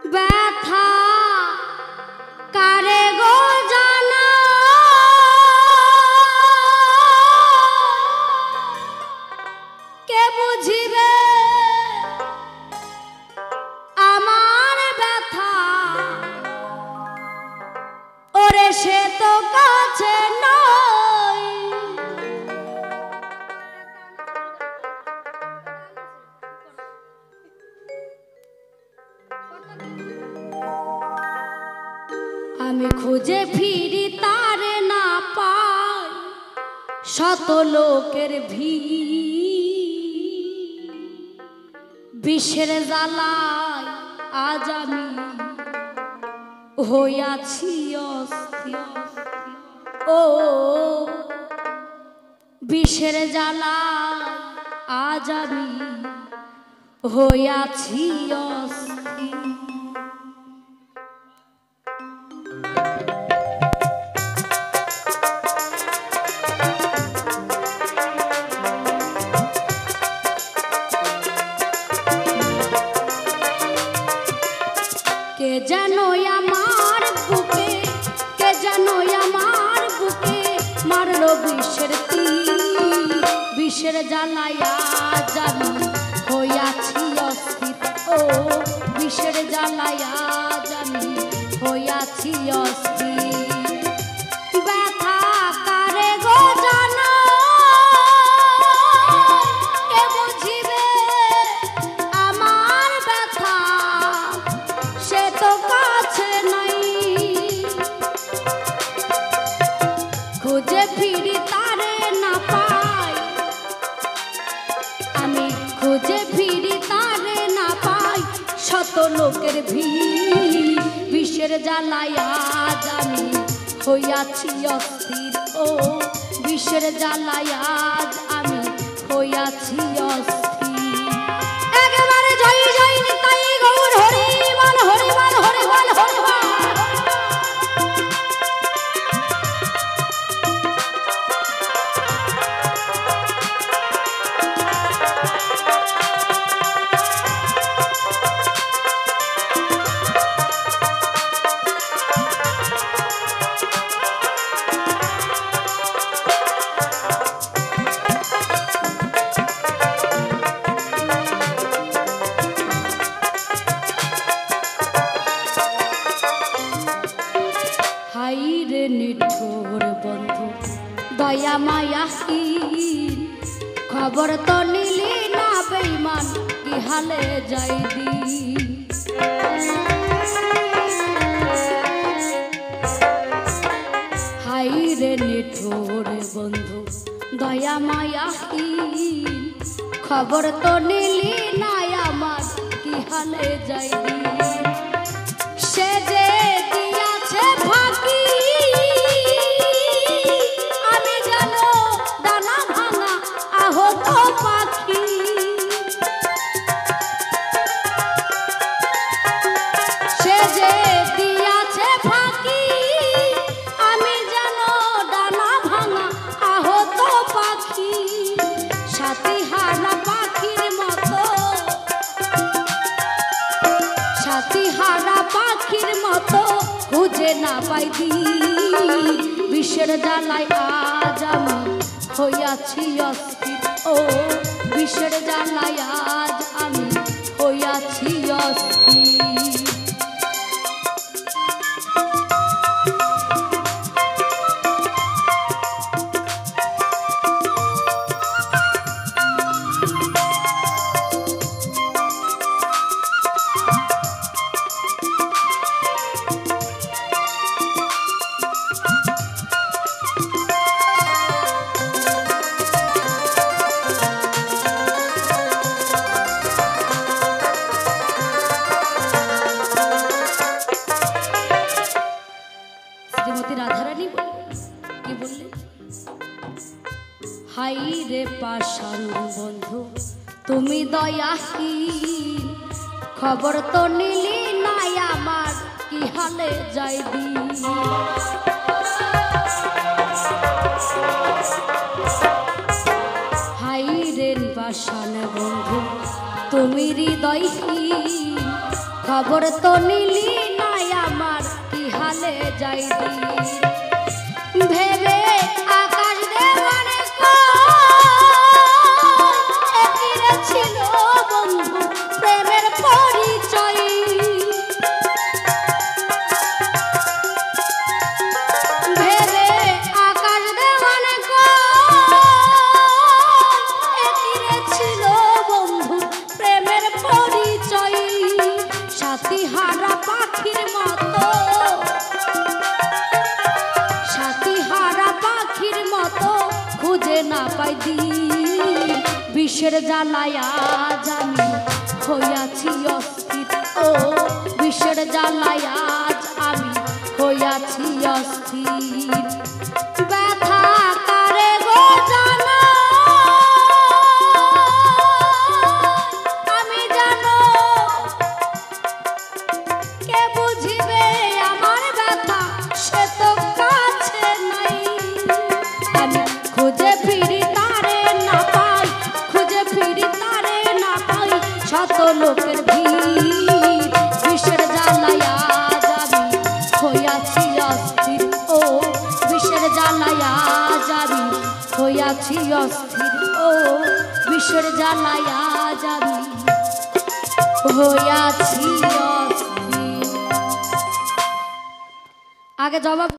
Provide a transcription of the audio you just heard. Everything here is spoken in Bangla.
ব্যথা কারে গো জানা কে বুঝিবে আমার ব্যথা ওরে সে তো কাছে নয় আমি খুঁজে ফিরি তারে না পাই শত লোকের ভিড় বিষের জ্বালায় আজ আমি হইয়াছি অস্থির ও বিষের জ্বালায় আজ আমি হইয়াছি অস্থির কে জানো আমার বুকে কে জানো আমার বুকে মারলো বিষের তীর বিষের জ্বালায় আজ আমি হইয়াছি অস্থির ও বিষের জ্বালায় আজ আমি হইয়াছি অস্থির ব্যথা কারে গো জানো কে বুঝিবে আমার ব্যথা সে তো কাছে নাই খুঁজে ফিরি তারে না পাই আমি খুঁজে ফিরি তারে না পাই শত লোকের ভিড় বিষের জ্বালায় আজ আমি হইয়াছি অস্থির ও বিষের জ্বালায় আজ আমি হইয়াছি অস্থির একেবারে জয় জয় নিতাই গৌর হরিবল হরিবল হরিবল হরিবল হাইরে নিঠুর বন্ধু দয়া মায়াহীন খবর তো নিলি না বেঈমান কি হালে যাই দি হাইরে নিঠুর বন্ধু দয়া মায়াহীন খবর তো নিলি না আমার কি হালে যাই দি সে যে দিয়াছে ফাঁকি আমি জানো ডানা ভাঙা আহত পাখি সে যে দিয়াছে ফাঁকি আমি জানো ডানা ভাঙা আহত পাখি সাথী হারা পাখির মতো সাথী হারা পাখির মতো খুঁজে না পাই দি বিষের জ্বালায় আজ আমি হইয়াছি অস্থির ও বিষের জ্বালায় আজ আমি হইয়াছি অস্থির হাইরে পাষাণ বন্ধু তুমি দয়াহীন খবর তো নিলি নাই আমার কি হালে যাই দি হাইরে পাষাণ বন্ধু তুমি হৃদয়হীন খবর তো নিলি নাই আমার কি হালে যাই ভেবে আকাশ দেওয়ানে ছিল বন্ধু প্রেমের পরিচয় ভেবে আকাশ দেওয়ানে ছিল বন্ধু প্রেমের পরিচয় সাথী হারা পাখির মতো সাথী হারা পাখির মতো খুঁজে না পাই বিষের জ্বালায় আজ আমি হইয়াছি অস্থির ও বিষের জ্বালায় আজ আমি হইয়াছি অস্থির ব্যথা কারে গো জানো আমি জানো কে বুঝিবে আমার ব্যথা সে তো কাছে নাই আমি খুঁজে ফিরি তারে না পাই খুঁজে ফিরি তারে না পাই শত লোকের ভিড় বিষের জ্বালায় আজ আমি হইয়াছি অস্থির ও বিষের জ্বালায় আজ আমি হইয়াছি অস্থির ও বিষের জ্বালায় আজ আমি হইয়াছি অস্থির। আগে জবাব